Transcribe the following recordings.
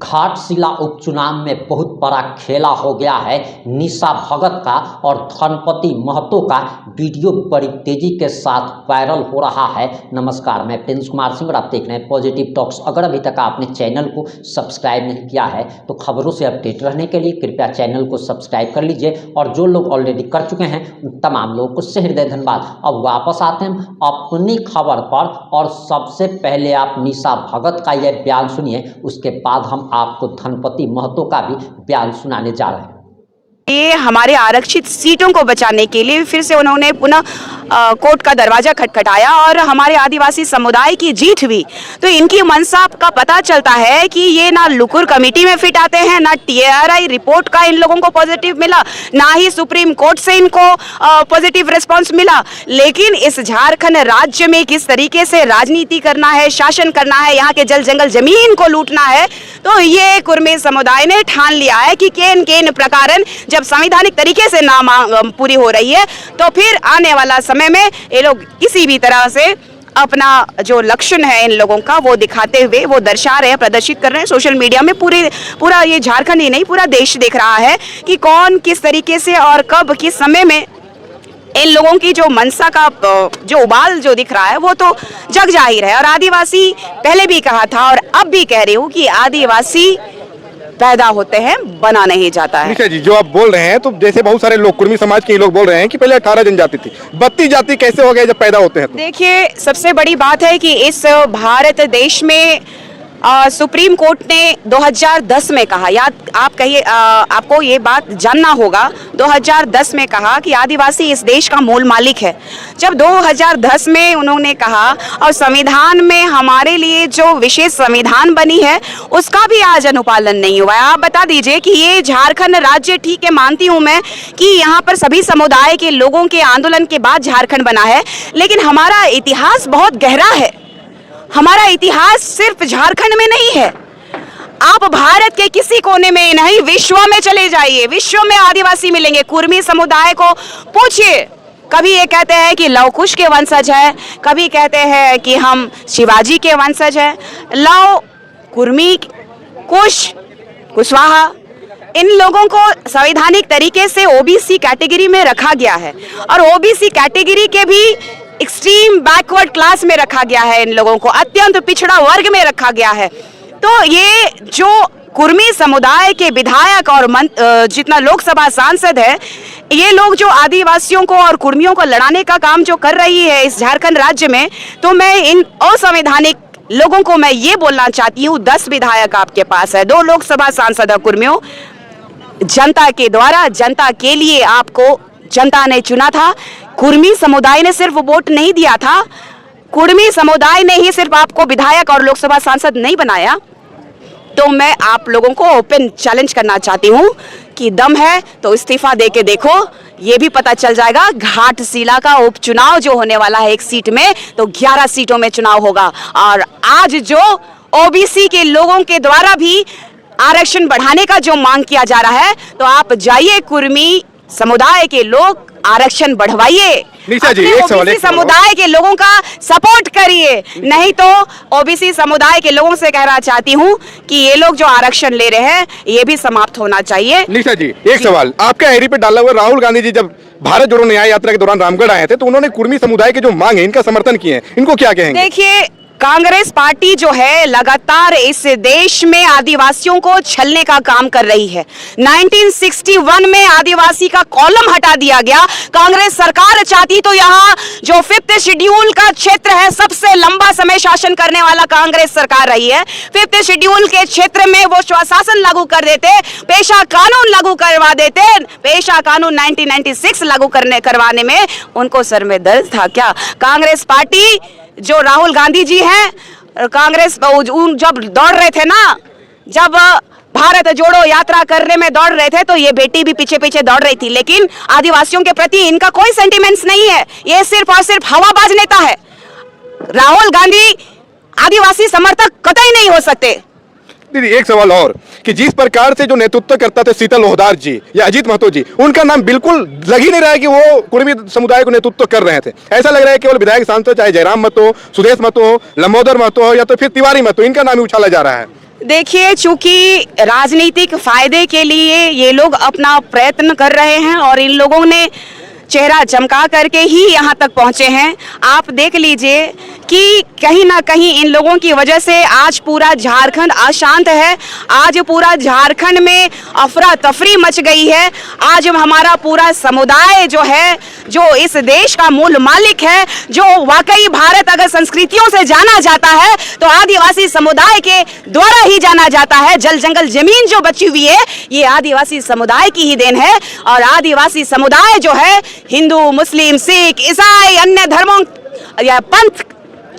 घाटशिला उपचुनाव में बहुत बड़ा खेला हो गया है निशा भगत का और धनपति महतो का वीडियो बड़ी तेजी के साथ वायरल हो रहा है। नमस्कार, मैं प्रिंस कुमार सिंह और आप देख रहे हैं पॉजिटिव टॉक्स। अगर अभी तक आपने चैनल को सब्सक्राइब नहीं किया है तो खबरों से अपडेट रहने के लिए कृपया चैनल को सब्सक्राइब कर लीजिए और जो लोग ऑलरेडी कर चुके हैं उन तमाम लोगों को हृदय धन्यवाद। अब वापस आते हैं अपनी खबर पर और सबसे पहले आप निशा भगत का यह बयान सुनिए, उसके बाद हम आपको धनपति महतो का भी बयान सुनाने जा रहे हैं। ये हमारे आरक्षित सीटों को बचाने के लिए फिर से उन्होंने पुनः कोर्ट का दरवाजा खटखटाया और हमारे आदिवासी समुदाय की जीत हुई। तो इनकी मनसा का पता चलता है कि ये ना लुकुर कमेटी में फिट आते हैं, ना TRI रिपोर्ट का इन लोगों को पॉजिटिव मिला, ना ही सुप्रीम कोर्ट से इनको पॉजिटिव रिस्पांस मिला। लेकिन इस झारखंड राज्य में किस तरीके से राजनीति करना है, शासन करना है, यहाँ के जल जंगल जमीन को लूटना है, तो ये कुर्मी समुदाय ने ठान लिया है कि केन केन प्रकारन जब संवैधानिक तरीके से ना पूरी हो रही है तो फिर आने वाला समय में ये लोग किसी भी तरह से अपना जो लक्षण है इन लोगों का वो दिखाते हुए वो दर्शा रहे हैं, प्रदर्शित कर रहे हैं सोशल मीडिया में। पूरा ये झारखंड ही नहीं पूरा देश देख रहा है कि कौन किस तरीके से और कब किस समय में इन लोगों की जो मनसा का जो उबाल जो दिख रहा है वो तो जग जाहिर है। और आदिवासी पहले भी कहा था और अब भी कह रही हूँ कि आदिवासी पैदा होते हैं, बना नहीं जाता है। निशा जी, जो आप बोल रहे हैं तो जैसे बहुत सारे लोग कुर्मी समाज के लोग बोल रहे हैं कि पहले 18 जनजाति थी, 32 जाति कैसे हो गए जब पैदा होते हैं तो? देखिए, सबसे बड़ी बात है कि इस भारत देश में सुप्रीम कोर्ट ने 2010 में कहा, याद आप कहिए, आपको ये बात जानना होगा, 2010 में कहा कि आदिवासी इस देश का मूल मालिक है। जब 2010 में उन्होंने कहा और संविधान में हमारे लिए जो विशेष संविधान बनी है उसका भी आज अनुपालन नहीं हुआ है। आप बता दीजिए कि ये झारखंड राज्य, ठीक है मानती हूँ मैं कि यहाँ पर सभी समुदाय के लोगों के आंदोलन के बाद झारखंड बना है, लेकिन हमारा इतिहास बहुत गहरा है। हमारा इतिहास सिर्फ झारखंड में नहीं है, आप भारत के किसी कोने में नहीं विश्व में चले जाइए, विश्व में आदिवासी मिलेंगे। कुर्मी समुदाय को पूछिए, कभी ये कहते हैं कि लव कुश के वंशज है, कभी कहते हैं कि हम शिवाजी के वंशज हैं। लव, कुर्मी, कुश, कुशवाहा, इन लोगों को संवैधानिक तरीके से OBC कैटेगरी में रखा गया है और OBC कैटेगरी के भी एक्सट्रीम बैकवर्ड क्लास में रखा गया है। इन लोगों को अत्यंत पिछड़ा वर्ग में रखा गया है। तो ये जो कुर्मी समुदाय के विधायक और जितना लोकसभा सांसद है, ये लोग जो आदिवासियों को और कुर्मियों को लड़ाने का काम जो कर रही है इस झारखंड राज्य में, तो मैं इन असंवैधानिक लोगों को मैं ये बोलना चाहती हूँ, 10 विधायक आपके पास है, 2 लोकसभा सांसद है कुर्मियों, जनता के द्वारा, जनता के लिए आपको जनता ने चुना था। कुर्मी समुदाय ने सिर्फ वोट नहीं दिया था, कुर्मी समुदाय ने ही सिर्फ आपको विधायक और लोकसभा सांसद नहीं बनाया। तो मैं आप लोगों को ओपन चैलेंज करना चाहती हूँ कि दम है तो इस्तीफा दे के देखो, ये भी पता चल जाएगा। घाटशिला का उपचुनाव जो होने वाला है एक सीट में, तो 11 सीटों में चुनाव होगा। और आज जो OBC के लोगों के द्वारा भी आरक्षण बढ़ाने का जो मांग किया जा रहा है, तो आप जाइए कुर्मी समुदाय के लोग आरक्षण बढ़वाइए, निशा जी, एक सवाल, समुदाय के लोगों का सपोर्ट करिए। नहीं तो OBC समुदाय के लोगों से कहना चाहती हूँ कि ये लोग जो आरक्षण ले रहे हैं ये भी समाप्त होना चाहिए। निशा जी, एक सवाल, आपके आईडी पे डाला हुआ राहुल गांधी जी जब भारत जोड़ो न्याय यात्रा के दौरान रामगढ़ आए थे तो उन्होंने कुर्मी समुदाय के जो मांग है इनका समर्थन किए हैं, इनको क्या कहेंगे? देखिए, कांग्रेस पार्टी जो है लगातार इस देश में आदिवासियों को छलने का काम कर रही है। 1961 में आदिवासी का कॉलम हटा दिया गया। कांग्रेस सरकार चाहती तो यहाँ जो 5th शेड्यूल का क्षेत्र है, सबसे लंबा समय शासन करने वाला कांग्रेस सरकार रही है। 5th शेड्यूल के क्षेत्र में वो स्वशासन लागू कर देते, पेशा कानून लागू करवा देते। पेशा कानून 1996 लागू करवाने में उनको सर में दर्द था क्या? कांग्रेस पार्टी जो राहुल गांधी जी हैं, कांग्रेस जब दौड़ रहे थे ना, जब भारत जोड़ो यात्रा करने में दौड़ रहे थे तो ये बेटी भी पीछे पीछे दौड़ रही थी, लेकिन आदिवासियों के प्रति इनका कोई सेंटिमेंट्स नहीं है। ये सिर्फ और सिर्फ हवाबाज नेता है। राहुल गांधी आदिवासी समर्थक कतई नहीं हो सकते। दीदी, एक सवाल और कि जिस प्रकार से जो नेतृत्व करता थे शीतल लोहदार जी या अजीत महतो जी, उनका नाम बिल्कुल लग ही नहीं रहा है कि वो कुर्मी समुदाय को नेतृत्व कर रहे थे। ऐसा लग रहा है केवल विधायक सांसद, चाहे जयराम महतो, सुदेश महतो, लंबोदर महतो या तो फिर तिवारी महतो, इनका नाम ही उछाला जा रहा है। देखिए, चूंकि राजनीतिक फायदे के लिए ये लोग अपना प्रयत्न कर रहे हैं और इन लोगों ने चेहरा चमका करके ही यहाँ तक पहुंचे हैं। आप देख लीजिए कि कहीं ना कहीं इन लोगों की वजह से आज पूरा झारखंड अशांत है। आज पूरा झारखंड में अफरा तफरी मच गई है। आज हमारा पूरा समुदाय जो है, जो इस देश का मूल मालिक है, जो वाकई भारत अगर संस्कृतियों से जाना जाता है तो आदिवासी समुदाय के द्वारा ही जाना जाता है। जल जंगल जमीन जो बची हुई है ये आदिवासी समुदाय की ही देन है। और आदिवासी समुदाय जो है, हिंदू, मुस्लिम, सिख, ईसाई, अन्य धर्मों या पंथ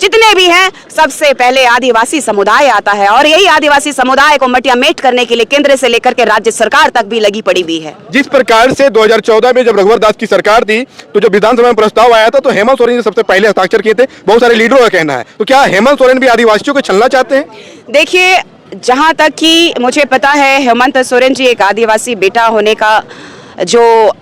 जितने भी हैं, सबसे पहले आदिवासी समुदाय आता है। और यही आदिवासी समुदाय को मटिया मेट करने के लिए केंद्र से लेकर के राज्य सरकार तक भी लगी पड़ी हुई है। जिस प्रकार से 2014 में जब रघुवर दास की सरकार थी तो जब विधानसभा में प्रस्ताव आया था तो हेमंत सोरेन ने सबसे पहले हस्ताक्षर किए थे। बहुत सारे लीडरों का कहना है, तो क्या हेमंत सोरेन भी आदिवासियों को छलना चाहते हैं? देखिए, जहां तक कि मुझे पता है, हेमंत सोरेन जी एक आदिवासी बेटा होने का जो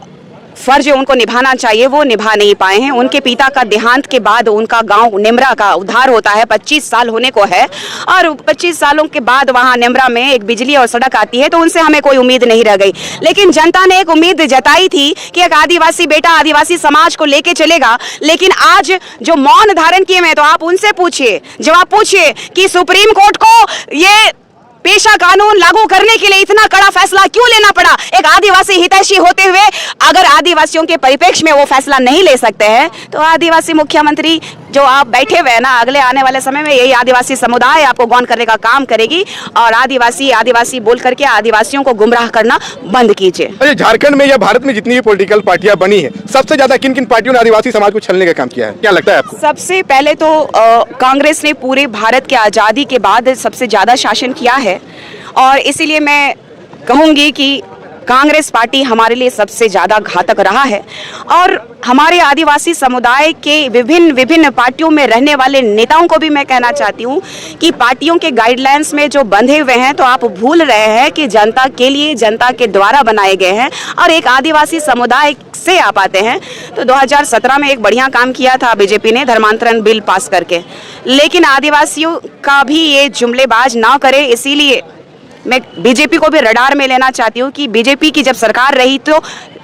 फर्ज उनको निभाना चाहिए वो निभा नहीं पाए हैं। उनके पिता का देहांत के बाद उनका गांव नेमरा का उद्धार होता है, 25 साल होने को है, और 25 सालों के बाद वहां नेमरा में एक बिजली और सड़क आती है, तो उनसे हमें कोई उम्मीद नहीं रह गई। लेकिन जनता ने एक उम्मीद जताई थी कि एक आदिवासी बेटा आदिवासी समाज को लेके चलेगा। लेकिन आज जो मौन धारण किए हैं, तो आप उनसे पूछिए, जवाब पूछिए कि सुप्रीम कोर्ट को ये पेशा कानून लागू करने के लिए इतना कड़ा फैसला क्यों लेना पड़ा। एक आदिवासी हितैषी होते हुए अगर आदिवासियों के परिप्रेक्ष्य में वो फैसला नहीं ले सकते हैं, तो आदिवासी मुख्यमंत्री जो आप बैठे हुए हैं ना, अगले आने वाले समय में यही आदिवासी समुदाय आपको गौन करने का काम करेगी। और आदिवासी बोल करके आदिवासियों को गुमराह करना बंद कीजिए। अरे झारखंड में या भारत में जितनी भी पॉलिटिकल पार्टियां बनी है, सबसे ज्यादा किन किन पार्टियों ने आदिवासी समाज को छलने का काम किया है, क्या लगता है आपको? सबसे पहले तो कांग्रेस ने पूरे भारत के आज़ादी के बाद सबसे ज़्यादा शासन किया है, और इसीलिए मैं कहूँगी कि कांग्रेस पार्टी हमारे लिए सबसे ज़्यादा घातक रहा है। और हमारे आदिवासी समुदाय के विभिन्न पार्टियों में रहने वाले नेताओं को भी मैं कहना चाहती हूँ कि पार्टियों के गाइडलाइंस में जो बंधे हुए हैं, तो आप भूल रहे हैं कि जनता के लिए, जनता के द्वारा बनाए गए हैं। और एक आदिवासी समुदाय से आप आते हैं, तो 2017 में एक बढ़िया काम किया था बीजेपी ने, धर्मांतरण बिल पास करके। लेकिन आदिवासियों का भी ये जुमलेबाज ना करे, इसीलिए मैं बीजेपी को भी रडार में लेना चाहती हूँ कि बीजेपी की जब सरकार रही तो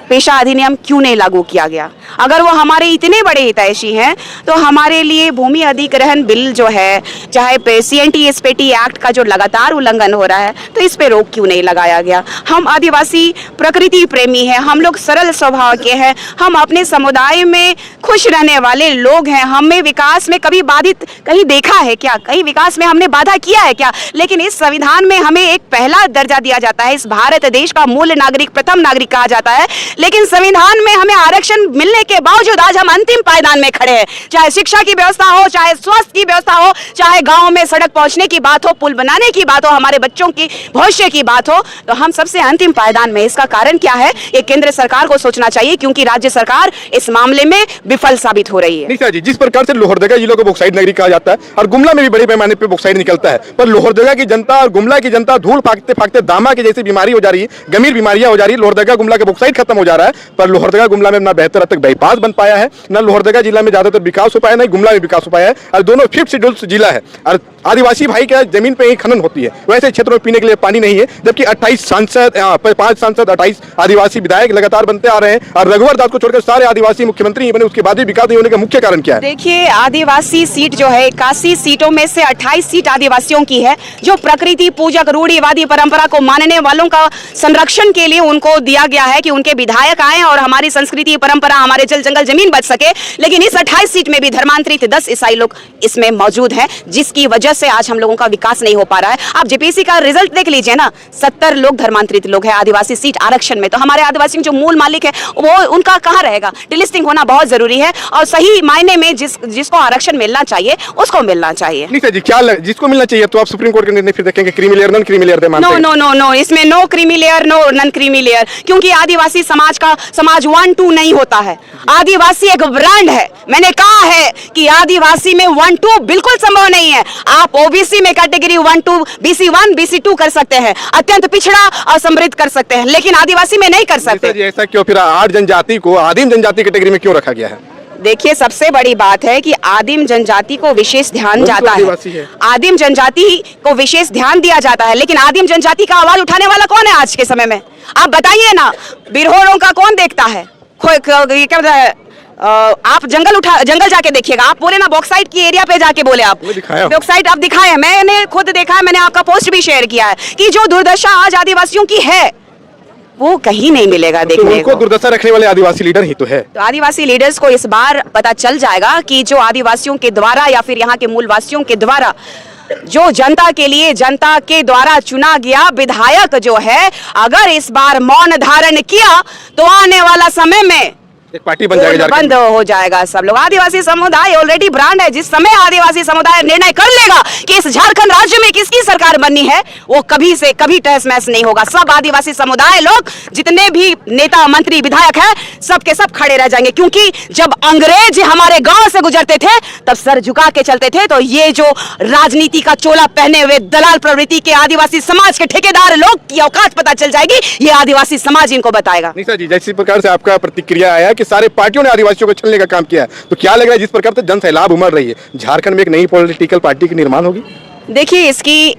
पेशा अधिनियम क्यों नहीं लागू किया गया। अगर वो हमारे इतने बड़े हितैषी हैं, तो हमारे लिए भूमि अधिग्रहण बिल जो है, चाहे CNT-SPT एक्ट का जो लगातार उल्लंघन हो रहा है, तो इस पे रोक क्यों नहीं लगाया गया। हम आदिवासी प्रकृति प्रेमी हैं, हम लोग सरल स्वभाव के हैं, हम अपने समुदाय में खुश रहने वाले लोग हैं। हमें विकास में कभी बाधित कहीं देखा है क्या? कहीं विकास में हमने बाधा किया है क्या? लेकिन इस संविधान में हमें एक पहला दर्जा दिया जाता है, इस भारत देश का मूल नागरिक, प्रथम नागरिक कहा जाता है। लेकिन संविधान में हमें आरक्षण मिलने के बावजूद आज हम अंतिम पायदान में खड़े हैं। चाहे शिक्षा की व्यवस्था हो, चाहे स्वास्थ्य की व्यवस्था हो, चाहे गांव में सड़क पहुंचने की बात हो, पुल बनाने की बात हो, हमारे बच्चों की भविष्य की बात हो, तो हम सबसे अंतिम पायदान में। इसका कारण क्या है, ये केंद्र सरकार को सोचना चाहिए, क्योंकि राज्य सरकार इस मामले में विफल साबित हो रही है। निशा जी, जिस प्रकार से लोहरदगा जिलों को बॉक्साइट नगरी कहा जाता है और गुमला में भी बड़े पैमाने पर बॉक्साइट निकलता है, पर लोहरदगा की जनता और गुमला की जनता धूल फाकते फाकते दामा की जैसी बीमारी हो जा रही है, गंभीर बीमारियां हो जा रही है। लोहरदगा गुमला का बॉक्साइट खत्म हो जा रहा है, पर लोहरदगा गुमला में ना बेहतर अब तक बाईपास बन पाया है, ना लोहरदगा जिला में ज्यादातर विकास हो पाया, ना गुमला में विकास हो पाया है। और दोनों 5th शेड्यूल जिला है और आदिवासी भाई का जमीन पे ही खनन होती है। वैसे क्षेत्रों में पीने के लिए पानी नहीं है, जबकि 28 सांसद, 5 सांसद, 28 आदिवासी विधायक लगातार बनते आ रहे हैं और रघुवर दास को छोड़कर सारे आदिवासी मुख्यमंत्री नहीं बने। उसके बाद भी विकास नहीं होने का मुख्य कारण क्या है? देखिए, आदिवासी सीट जो है, 81 सीटों में से 28 सीट आदिवासियों की है, जो प्रकृति पूजक, रूढ़िवादी परंपरा को मानने वालों का संरक्षण के लिए उनको दिया गया है कि उनके विधायक आए और हमारी संस्कृति, परंपरा, हमारे जल जंगल जमीन बच सके। लेकिन इस 28 सीट में भी धर्मांतरित 10 ईसाई लोग इसमें मौजूद हैं, जिसकी वजह से आज हम लोगों का विकास नहीं हो पा रहा है। आप जेपीएससी का रिजल्ट देख लीजिए ना, 70 लोग धर्मांतरित लोग हैं आदिवासी सीट आरक्षण में। तो हमारे आदिवासी जो मूल मालिक है वो उनका कहाँ रहेगा? डिलिस्टिंग होना बहुत जरूरी है और सही मायने में जिसको आरक्षण मिलना चाहिए उसको मिलना चाहिए। निशा जी, क्या जिसको मिलना चाहिए तो आप सुप्रीम कोर्ट का निर्णय फिर देखेंगे, creamy layer, non creamy layer? No, इसमें no creamy layer, no non creamy layer, क्योंकि आदिवासी समाज का समाज 1-2 नहीं होता है। आदिवासी एक ब्रांड है। मैंने कहा है कि आदिवासी में 1-2 बिल्कुल संभव नहीं है। आप ओबीसी में कैटेगरी 1-2, BC 1, BC 2 कर सकते हैं, अत्यंत पिछड़ा और समृद्ध कर सकते हैं, लेकिन आदिवासी में नहीं कर सकते। ऐसा क्यों? फिर आठ जनजाति को आदिम जनजाति कैटेगरी में क्यों रखा गया है? देखिए, सबसे बड़ी बात है कि आदिम जनजाति को विशेष ध्यान जाता है, आदिम जनजाति को विशेष ध्यान दिया जाता है, लेकिन आदिम जनजाति का आवाज उठाने वाला कौन है आज के समय में? आप बताइए ना, बिरहोरों का कौन देखता है? ये क्या बताया है? आप जंगल जाके देखिएगा, आप बोले ना बॉक्साइट की एरिया पे जाके बोले, आप बॉक्साइट आप दिखाए, मैंने खुद देखा है, मैंने आपका पोस्ट भी शेयर किया है कि जो दुर्दशा आज आदिवासियों की है वो कहीं नहीं मिलेगा देखने को। दुर्दशा रखने वाले आदिवासी लीडर ही तो है। तो आदिवासी लीडर्स को इस बार पता चल जाएगा कि जो आदिवासियों के द्वारा या फिर यहाँ के मूलवासियों के द्वारा जो जनता के लिए जनता के द्वारा चुना गया विधायक जो है, अगर इस बार मौन धारण किया तो आने वाला समय में एक पार्टी बन जाएगा, बंद हो जाएगा सब लोग। आदिवासी समुदाय ऑलरेडी ब्रांड है। जिस समय आदिवासी समुदाय निर्णय कर लेगा कि इस झारखंड राज्य में किसकी सरकार बननी है, वो कभी से कभी तहस महस नहीं होगा। सब आदिवासी समुदाय लोग, जितने भी नेता मंत्री विधायक है, सब के सब खड़े रह जाएंगे, क्योंकि जब अंग्रेज हमारे गांव से गुजरते थे तब सर झुका के चलते थे। तो ये जो राजनीति का चोला पहने हुए दलाल प्रवृत्ति के आदिवासी समाज के ठेकेदार लोग की औकात पता चल जाएगी, ये आदिवासी समाज इनको बताएगा। निशा जी, जिस प्रकार से आपका प्रतिक्रिया आया कि सारे पार्टियों ने आदिवासियों को छलने का काम किया है, तो क्या लग रहा है जिस प्रकार से जन सैलाब उमड़ रही है, झारखंड में एक नई पॉलिटिकल पार्टी की निर्माण होगी? देखिए, इसकी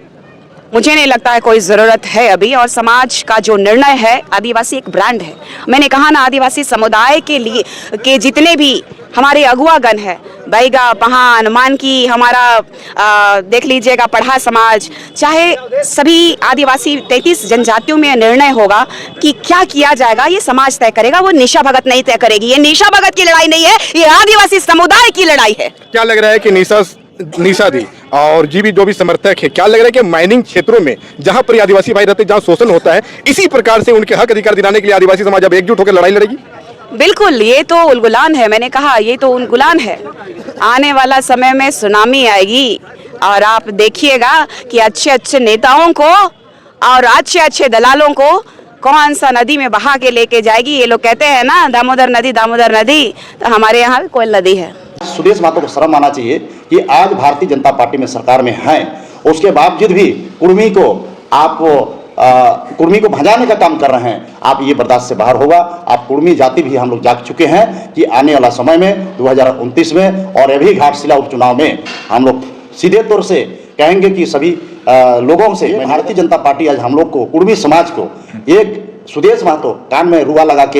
मुझे नहीं लगता है कोई ज़रूरत है अभी। और समाज का जो निर्णय है, आदिवासी एक ब्रांड है। मैंने कहा ना, आदिवासी समुदाय के लिए के जितने भी हमारे अगुवागण है, बैगा, पहान, मानकी, हमारा देख लीजिएगा पढ़ा समाज, चाहे सभी आदिवासी 33 जनजातियों में निर्णय होगा कि क्या किया जाएगा, ये समाज तय करेगा। वो निशा भगत नहीं तय करेगी। ये निशा भगत की लड़ाई नहीं है, ये आदिवासी समुदाय की लड़ाई है। क्या लग रहा है कि निशा दी और जीवी जो भी समर्थक है, क्या लग रहा है कि माइनिंग क्षेत्रों में जहां पर आदिवासी भाई रहते हैं, जहां शोषण होता है, इसी प्रकार से उनके हक अधिकार दिलाने के लिए आदिवासी समाज अब एकजुट होकर लड़ाई लड़ेगी? बिल्कुल, ये तो उलगुलान है। मैंने कहा ये तो उलगुलान है। आने वाला समय में सुनामी आएगी और आप देखिएगा कि अच्छे अच्छे नेताओं को और अच्छे अच्छे दलालों को कौन सा नदी में बहा के लेके जाएगी। ये लोग कहते हैं ना दामोदर नदी, तो हमारे यहाँ भी कोयल नदी है। सुदेश महतो को शर्म आना चाहिए कि आज भारतीय जनता पार्टी में सरकार में हैं, उसके बावजूद भी कुर्मी को भजाने का काम कर रहे हैं। आप ये बर्दाश्त से बाहर होगा। आप कुर्मी जाति भी हम लोग जाग चुके हैं कि आने वाला समय में 2029 में और अभी घाटशिला उपचुनाव में हम लोग सीधे तौर से कहेंगे कि सभी लोगों से भारतीय जनता पार्टी आज हम लोग को, कुर्मी समाज को, एक सुदेश महतो कान में रुआ लगा के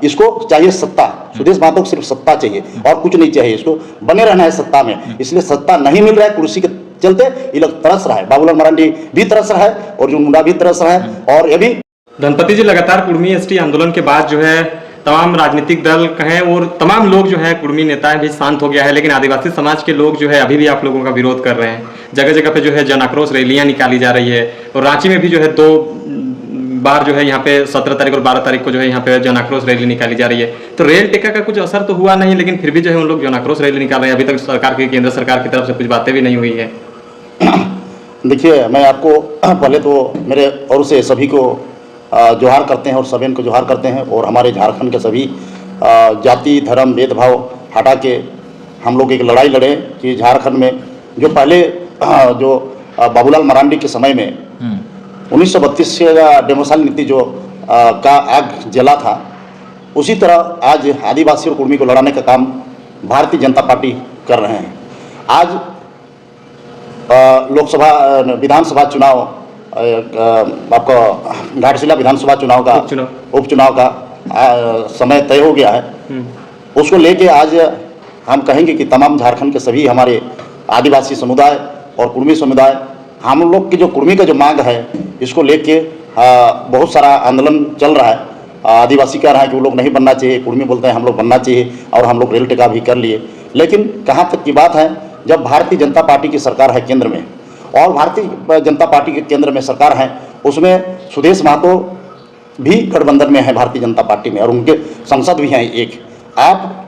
इसको चाहिए सत्ता। सुदेश महतो को सिर्फ सत्ता चाहिए और कुछ नहीं चाहिए। इसको बने रहना है सत्ता में, इसलिए सत्ता नहीं मिल रहा है, कुर्सी के चलते ये लोग तरस रहा है। बाबूलाल मरांडी भी तरस रहा है और जो मुंडा भी तरस रहा है। और ये भी धनपति जी, लगातार कुर्मी एसटी आंदोलन के बाद जो है तमाम राजनीतिक दल कहें और तमाम लोग जो है, कुर्मी नेताएं भी शांत हो गया है, लेकिन आदिवासी समाज के लोग जो है अभी भी आप लोगों का विरोध कर रहे हैं। जगह जगह पे जो है जन आक्रोश रैलियां निकाली जा रही है और रांची में भी जो है 2 बार जो है यहाँ पे 17 तारीख और 12 तारीख को जो है यहाँ पे जन आक्रोश रैली निकाली जा रही है। तो रेल टिक्का का कुछ असर तो हुआ नहीं, लेकिन फिर भी जो है उन लोग जन आक्रोश रैली निकाल रहे हैं। अभी तक सरकार की, केंद्र सरकार की तरफ से कुछ बातें भी नहीं हुई है। देखिए, मैं आपको पहले तो मेरे और से सभी को जोहार करते हैं और सभी को जोहार करते हैं और हमारे झारखंड के सभी जाति धर्म भेदभाव हटा के हम लोग एक लड़ाई लड़े कि झारखंड में जो पहले जो बाबूलाल मरांडी के समय में 1932 का डेमोसाइल नीति जो का आग जला था, उसी तरह आज आदिवासी और कुर्मी को लड़ाने का काम भारतीय जनता पार्टी कर रहे हैं। आज लोकसभा विधानसभा चुनाव, आपका घाटशिला विधानसभा चुनाव का उपचुनाव का समय तय हो गया है। उसको लेके आज हम कहेंगे कि तमाम झारखंड के सभी हमारे आदिवासी समुदाय और कुर्मी समुदाय, हम लोग की जो कुर्मी का जो मांग है, इसको लेके बहुत सारा आंदोलन चल रहा है। आदिवासी कह रहा है कि वो लोग नहीं बनना चाहिए, कुर्मी बोलते हैं हम लोग बनना चाहिए और हम लोग रेल टिक्का भी कर लिए। लेकिन कहाँ तक की बात है, जब भारतीय जनता पार्टी की सरकार है केंद्र में और भारतीय जनता पार्टी के केंद्र में सरकार है, उसमें सुदेश महतो भी गठबंधन में है भारतीय जनता पार्टी में और उनके सांसद भी हैं एक। आप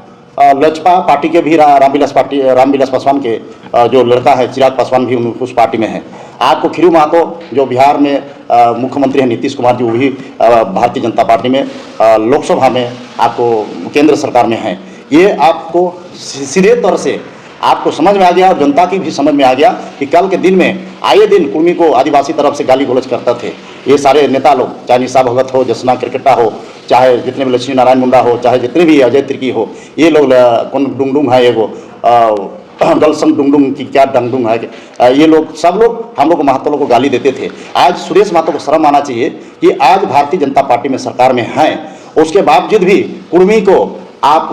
लचपा पार्टी के भी रामविलास पासवान के जो लड़का है चिराग पासवान भी उस पार्टी में है। आपको खीरू महतो जो बिहार में मुख्यमंत्री हैं नीतीश कुमार जी, वो भी भारतीय जनता पार्टी में लोकसभा में आपको केंद्र सरकार में हैं। ये आपको सीधे तौर से आपको समझ में आ गया और जनता की भी समझ में आ गया कि कल के दिन में आए दिन कुर्मी को आदिवासी तरफ से गाली गलौज करते थे ये सारे नेता लोग, चाहे निशा भगत हो, जसना क्रिकेटा हो, चाहे जितने भी लक्ष्मी नारायण मुंडा हो, चाहे जितने भी अजय तिर्की हो, ये लोग कौन डुंगडुंग है, एगो गलसंग डुंगडुंग की क्या डंगडुंग है, ये लोग सब लोग हम लोग महतो लोग को गाली देते थे। आज सुरेश महतो को शर्म आना चाहिए कि आज भारतीय जनता पार्टी में सरकार में हैं, उसके बावजूद भी कुर्मी को आप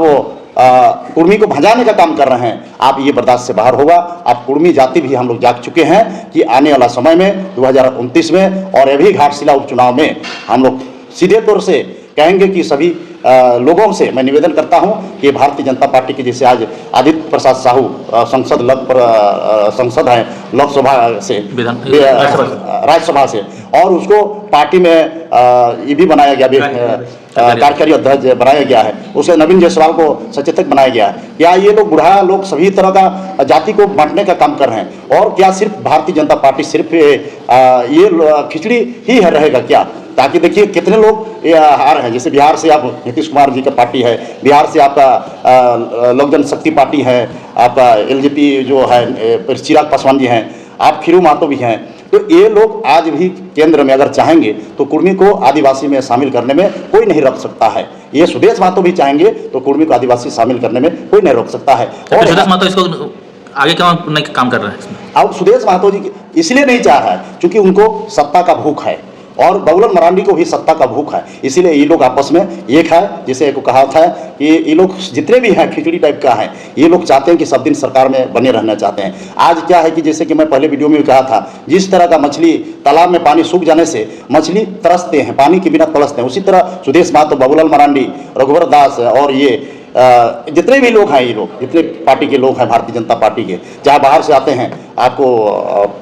कुर्मी को भजाने का काम कर रहे हैं। आप ये बर्दाश्त से बाहर होगा। आप कुर्मी जाति भी हम लोग जाग चुके हैं कि आने वाला समय में 2029 में और अभी घाटशिला उपचुनाव में हम लोग सीधे तौर से कहेंगे कि सभी लोगों से मैं निवेदन करता हूं कि भारतीय जनता पार्टी के जैसे आज आदित्य प्रसाद साहू संसद है लोकसभा से, राज्यसभा से, और उसको पार्टी में ये भी बनाया गया, कार्यकारी अध्यक्ष बनाया गया है, उसे नवीन जायसवाल को सचेतक बनाया गया है। क्या ये लोग बुढ़ा लोग सभी तरह का जाति को बांटने का काम कर रहे हैं? और क्या सिर्फ भारतीय जनता पार्टी सिर्फ ये खिचड़ी ही है रहेगा क्या? ताकि देखिए कितने लोग हार हैं, जैसे बिहार से आप नीतीश कुमार जी का पार्टी है, बिहार से आपका लोक जनशक्ति पार्टी है, आपका एलजेपी जो है चिराग पासवान जी हैं, आप खीरू महतो भी हैं। तो ये लोग आज भी केंद्र में अगर चाहेंगे तो कुर्मी को आदिवासी में शामिल करने में कोई नहीं रोक सकता है। ये सुदेश महतो भी चाहेंगे तो कुर्मी को आदिवासी शामिल करने में कोई नहीं रोक सकता है। और सुदेश महतो इसको आगे क्यों नहीं काम कर रहे हैं इसमें? अब सुदेश महतो जी इसलिए नहीं चाह रहा है क्योंकि उनको सत्ता का भूख है और बाबूलाल मरांडी को भी सत्ता का भूख है, इसीलिए ये लोग आपस में एक है। जैसे एक कहा था कि ये लोग जितने भी हैं खिचड़ी टाइप का है, ये लोग चाहते हैं कि सब दिन सरकार में बने रहना चाहते हैं। आज क्या है कि जैसे कि मैं पहले वीडियो में भी कहा था, जिस तरह का मछली तालाब में पानी सूख जाने से मछली तरसते हैं, पानी के बिना तरसते हैं, उसी तरह सुदेश महतो, बाबूलाल मरांडी, रघुवर दास और ये जितने भी लोग हैं, ये लोग जितने पार्टी के लोग हैं भारतीय जनता पार्टी के, चाहे बाहर से आते हैं आपको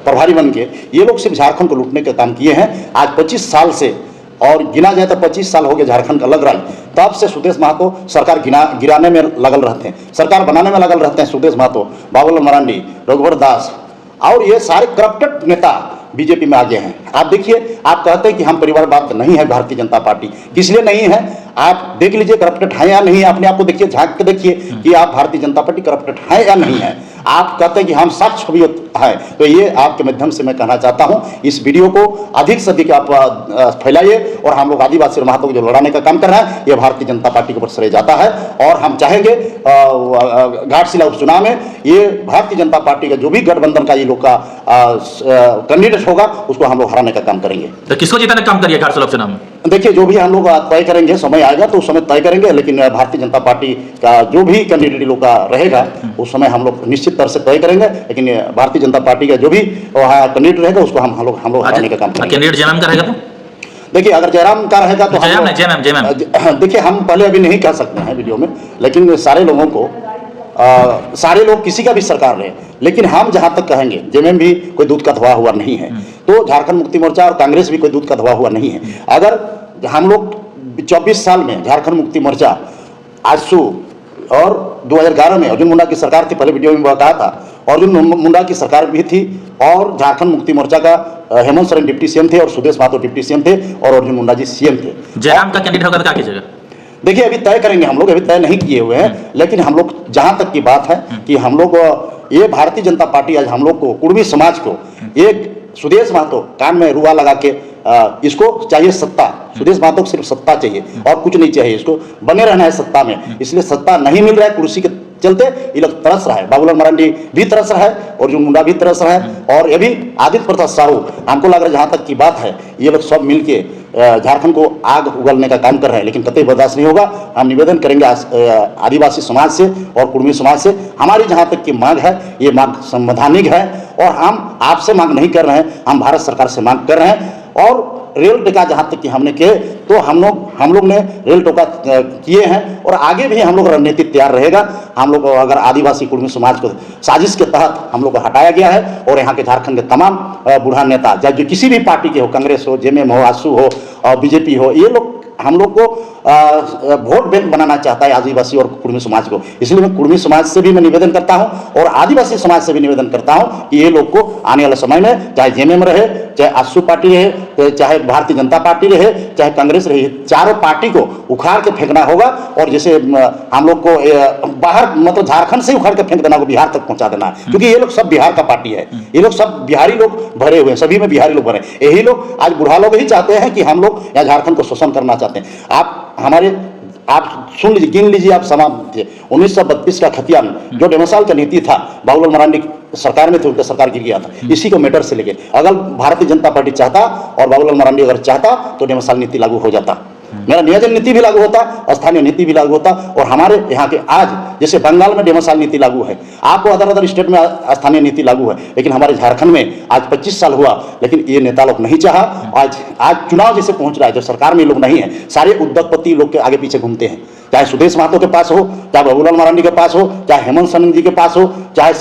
प्रभारी बन के, ये लोग सिर्फ झारखंड को लूटने का काम किए हैं। आज 25 साल से, और गिना जाए तो 25 साल हो गए झारखंड का लग रहा है, तब से सुदेश महतो सरकार गिराने में लगल रहते हैं, सरकार बनाने में लगल रहते हैं। सुदेश महतो, बाबूलाल मरांडी, रघुवर दास और ये सारे करप्टेड नेता बीजेपी में आगे हैं। आप देखिए, आप कहते हैं कि हम परिवारवाद नहीं है भारतीय जनता पार्टी, किस लिए नहीं है? आप देख लीजिए करप्टेड है या नहीं, अपने आप को देखिए, झांक के देखिए कि आप भारतीय जनता पार्टी करप्टेड है या नहीं है। आप कहते हैं कि हम सच छवि है, तो ये आपके माध्यम से मैं कहना चाहता हूं, इस वीडियो को अधिक से अधिक आप फैलाइए और हम लोग आदिवासी और महतो को जो लड़ाने का काम कर रहे हैं, ये भारतीय जनता पार्टी के ऊपर श्रेय जाता है। और हम चाहेंगे घाटशिला उपचुनाव में ये भारतीय जनता पार्टी का जो भी गठबंधन का ये लोग का कैंडिडेट होगा, उसको हम लोग हराने का काम करेंगे। तो किसको जीताने का काम करिए घाटशिला उपचुनाव में? देखिए, जो भी हम लोग तय करेंगे, समय आएगा तो उस समय तय करेंगे, लेकिन भारतीय जनता पार्टी का जो भी कैंडिडेट लोग का रहेगा उस समय हम लोग निश्चित तरह से तय करेंगे। लेकिन भारतीय जनता पार्टी का जो भी कैंडिडेट रहेगा उसको हम लोग हराने का काम करेंगे। कैंडिडेट जयराम का रहेगा तो देखिए, अगर जयराम का रहेगा तो जयराम देखिए, हम पहले अभी नहीं कह सकते हैं वीडियो में, लेकिन सारे लोगों को सारे लोग किसी का भी सरकार रहे, लेकिन हम जहाँ तक कहेंगे जेएमएम भी कोई दूध का धुआ हुआ नहीं है, तो झारखंड मुक्ति मोर्चा और कांग्रेस भी कोई दूध का धुआ हुआ नहीं है। अगर हम लोग 24 साल में झारखंड मुक्ति मोर्चा, आजसू और 2011 में अर्जुन मुंडा की सरकार थी, पहले वीडियो में कहा था, अर्जुन मुंडा की सरकार भी थी और झारखंड मुक्ति मोर्चा का हेमंत सोरेन डिप्टी सीएम थे और सुदेश महतो डिप्टी सीएम थे और अर्जुन मुंडा जी सीएम थे। जयराम का कैंडिडेट होगा तो क्या कीजिएगा? देखिए, अभी तय करेंगे हम लोग, अभी तय नहीं किए हुए हैं, लेकिन हम लोग जहां तक की बात है कि हम लोग ये भारतीय जनता पार्टी आज हम लोग को, कुर्मी समाज को, एक सुदेश महतो कान में रुआ लगा के इसको चाहिए सत्ता, सुदेश महतो को सिर्फ सत्ता चाहिए और कुछ नहीं चाहिए, इसको बने रहना है सत्ता में। इसलिए सत्ता नहीं मिल रहा है, कुर्सी के चलते ये लोग तरस रहा है। बाबूलाल मरांडी भी तरस रहा है और जो मुंडा भी तरस रहा है और ये भी आदित्य प्रसाद साहू, हमको लग रहा है जहाँ तक की बात है ये लोग सब मिलके झारखंड को आग उगलने का काम कर रहे हैं, लेकिन कतई बर्दाश्त नहीं होगा। हम निवेदन करेंगे आदिवासी समाज से और कुर्मी समाज से, हमारी जहाँ तक की मांग है ये मांग संवैधानिक है और हम आपसे मांग नहीं कर रहे हैं, हम भारत सरकार से मांग कर रहे हैं। और रेल टिका जहाँ तक कि हमने किए तो हम लोग ने रेल टोका किए हैं और आगे भी हम लोग रणनीति तैयार रहेगा। हम लोग अगर आदिवासी कुर्मी समाज को साजिश के तहत हम लोग को हटाया गया है और यहाँ के झारखंड के तमाम बूढ़ा नेता, चाहे जो किसी भी पार्टी के हो, कांग्रेस हो, जेएमएम हो, आजसू हो और बीजेपी हो, ये लोग हम लोग को वोट बैंक बनाना चाहता है आदिवासी और कुर्मी समाज को। इसलिए मैं कुर्मी समाज से भी मैं निवेदन करता हूं और आदिवासी समाज से भी निवेदन करता हूं कि ये लोग को आने वाले समय में चाहे जेएमएम रहे, चाहे आजसू पार्टी रहे, चाहे भारतीय जनता पार्टी रहे, चाहे कांग्रेस रहे, चारों पार्टी को उखाड़ के फेंकना होगा। और जैसे हम लोग को बाहर मतलब झारखंड से उखाड़ के फेंक देना को बिहार तक पहुंचा देना है, क्योंकि ये लोग सब बिहार का पार्टी है, ये लोग सब बिहारी लोग भरे हुए हैं, सभी में बिहारी लोग भरे। यही लोग आज बुढ़ा लोग ही चाहते हैं कि हम लोग यहाँ झारखंड को शोषण करना चाहते हैं। आप सुन लीजिए, गिन लीजिए, आप समाप्त 1932 का खतियान जो डेमोसाल का नीति था, बाबूलाल मरांडी सरकार में थे, उनका सरकार गिर गया था इसी को मैटर से लेके। अगर भारतीय जनता पार्टी चाहता और बाबूलाल मरांडी अगर चाहता तो डेमोसाल नीति लागू हो जाता, मेरा नियोजन नीति भी लागू होता, स्थानीय नीति भी लागू होता। और हमारे यहाँ के आज जैसे बंगाल में डेमोसाल नीति लागू है, आपको अदर स्टेट में स्थानीय नीति लागू है, लेकिन हमारे झारखंड में आज 25 साल हुआ, लेकिन ये नेता लोग नहीं चाहा। आज चुनाव जैसे पहुंच रहा है, जब सरकार में लोग नहीं है, सारे उद्योगपति लोग के आगे पीछे घूमते हैं, चाहे सुदेश महतो के पास हो, चाहे बाबूलाल मरांडी के पास हो, चाहे हेमंत सोरेन जी के पास हो, चाहे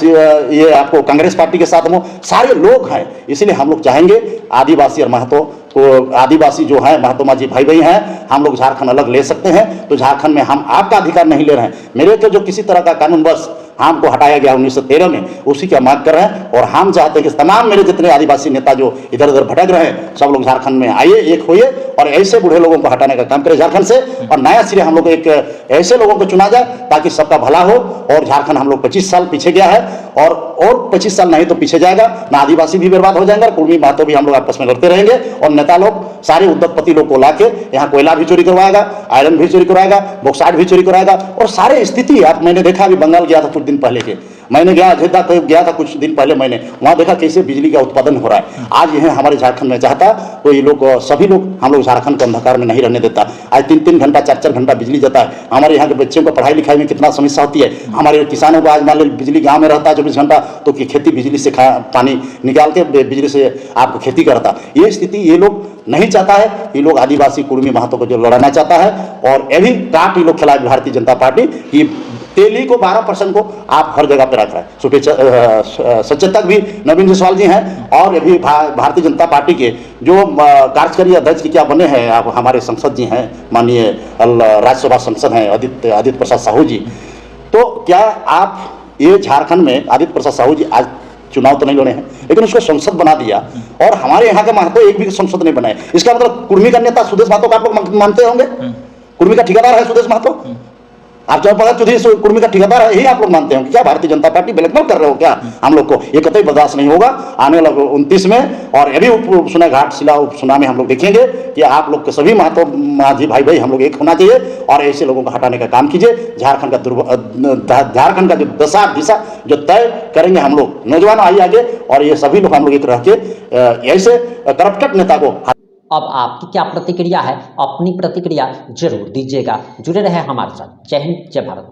ये आपको कांग्रेस पार्टी के साथ हो, सारे लोग हैं। इसलिए हम लोग चाहेंगे आदिवासी और महतो को, आदिवासी जो है महतो माझी भाई भाई हैं, हम लोग झारखंड अलग ले सकते हैं, तो झारखंड में हम आपका अधिकार नहीं ले रहे हैं। मेरे तो जो किसी तरह का कानून बस हमको हटाया गया 1913 में, उसी की मांग कर रहे हैं। और हम चाहते हैं कि तमाम मेरे जितने आदिवासी नेता जो इधर उधर भटक रहे हैं, सब लोग झारखंड में आइए, एक होइए और ऐसे बूढ़े लोगों को हटाने का काम करें झारखंड से, और नया सिरे हम लोग एक ऐसे लोगों को चुना जाए ताकि सबका भला हो। और झारखंड हम लोग 25 साल पीछे गया है, और 25 साल नहीं तो पीछे जाएगा ना, आदिवासी भी बर्बाद हो जाएंगे, कुर्मी महतो भी हम लोग आपस में लड़ते रहेंगे। और नेता लोग सारे उद्योगपति लोग को लाके यहाँ कोयला भी चोरी करवाएगा, आयरन भी चोरी करवाएगा, बॉक्साइट भी चोरी करवाएगा, और सारे स्थिति मैंने देखा, अभी बंगाल गया था कुछ दिन पहले के, मैंने गया था कुछ दिन पहले, मैंने वहाँ देखा कैसे बिजली का उत्पादन हो रहा है। आज यह हमारे झारखंड में चाहता तो ये लोग सभी लोग हम लोग झारखंड को अंधकार में नहीं रहने देता। आज 3-3 घंटा 4-4 घंटा बिजली जाता है। हमारे यहाँ के बच्चों को पढ़ाई लिखाई में कितना समस्या होती है। हमारे किसानों को आज मान लीजिए बिजली गाँव में रहता है 24 घंटा, तो कि खेती बिजली से पानी निकाल के बिजली से आपको खेती करता। ये स्थिति ये लोग नहीं चाहता है। ये लोग आदिवासी कुर्मी महतो को जो लड़ाना चाहता है, और ये भी काट ये लोग खिलाए भारतीय जनता पार्टी की। तेली को 12% को आप हर जगह पे रख रहे हैं। सचेतक भी नवीन जायसवाल जी हैं, और अभी भारतीय जनता पार्टी के जो कार्यकारी अध्यक्ष की क्या बने हैं, आप हमारे सांसद जी हैं, माननीय राज्यसभा सांसद हैं आदित्य प्रसाद साहू जी। तो क्या आप ये झारखंड में आदित्य प्रसाद साहू जी आज चुनाव तो नहीं लड़े हैं, लेकिन उसको संसद बना दिया, और हमारे यहाँ के महतो एक भी संसद नहीं बनाए। इसका मतलब कुर्मी का नेता सुदेश महतो का आप लोग मानते होंगे, कुर्मी का ठेकेदार है सुदेश महतो। आप जब पता चौधरी कुर्मी का ठेकेदार है, यही आप लोग मानते हो क्या भारतीय जनता पार्टी ब्लैकमेल कर रहे हो क्या हम लोग को? ये कतई बर्दाश्त नहीं होगा। आने वाला 29 में और अभी उपचुनाव घाट शिला उपचुनाव में हम लोग देखेंगे कि आप लोग के सभी महतो माझी भाई भाई हम लोग एक होना चाहिए, और ऐसे लोगों को हटाने का काम कीजिए। झारखंड का जो दशा दिशा जो तय करेंगे हम लोग, नौजवान आइए आगे, और ये सभी लोग हम लोग एक रह के ऐसे करप्टेड नेता को। अब आपकी क्या प्रतिक्रिया है? अपनी प्रतिक्रिया जरूर दीजिएगा। जुड़े रहे हमारे साथ। जय हिंद, जय भारत।